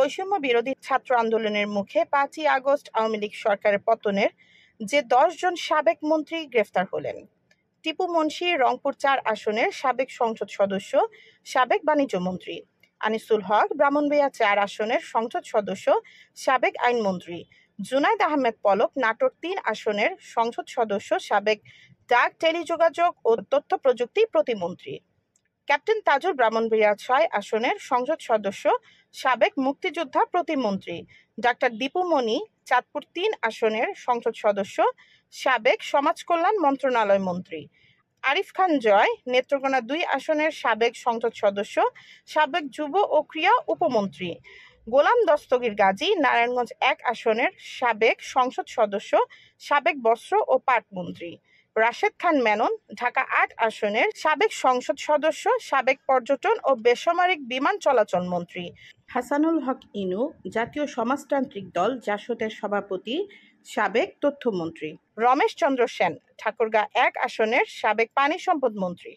বৈষম্য বিরোধী ছাত্র আন্দোলনের মুখে 5ই আগস্ট আওয়ামী লীগ সরকারের পতনের যে 10 জন সাবেক মন্ত্রী গ্রেফতার হলেন। টিপু মুনশি রংপুর 4 আসনের সাবেক সংসদ সদস্য, সাবেক বাণিজ্য মন্ত্রী। আনিসুল হক ব্রাহ্মণবাড়িয়া 4 আসনের সংসদ সদস্য, সাবেক আইনমন্ত্রী। জুনাইদ আহমেদ পলক নাটোর 3 আসনের সংসদ সদস্য, সাবেক ডাক, টেলিযোগাযোগ ও তথ্য প্রযুক্তি প্রতিমন্ত্রী। ক্যাপ্টেন তাজুল ব্রাহ্মণবাড়িয়া 6 আসনের সংসদ সদস্য, সাবেক মুক্তিযোদ্ধা প্রতিমন্ত্রী। ডাক্তার দীপু মনি চাঁদপুর 3 আসনের সংসদ সদস্য, সাবেক সমাজ কল্যাণ মন্ত্রণালয় মন্ত্রী। আরিফ খান জয় নেত্রকোনা 2 আসনের সাবেক সংসদ সদস্য, সাবেক যুব ও ক্রীড়া উপমন্ত্রী। গোলাম দস্তগীর গাজী নারায়ণগঞ্জ 1 আসনের সাবেক সংসদ সদস্য, সাবেক বস্ত্র ও পাট মন্ত্রী। রাশেদ খান মেনন ঢাকা 8 আসনের সাবেক সংসদ সদস্য, সাবেক পর্যটন ও বেসামরিক বিমান চলাচল মন্ত্রী। হাসানুল হক ইনু জাতীয় সমাজতান্ত্রিক দল জাসদের সভাপতি, সাবেক তথ্যমন্ত্রী। রমেশ চন্দ্র সেন ঠাকুরগাঁ 1 আসনের সাবেক পানি সম্পদ মন্ত্রী।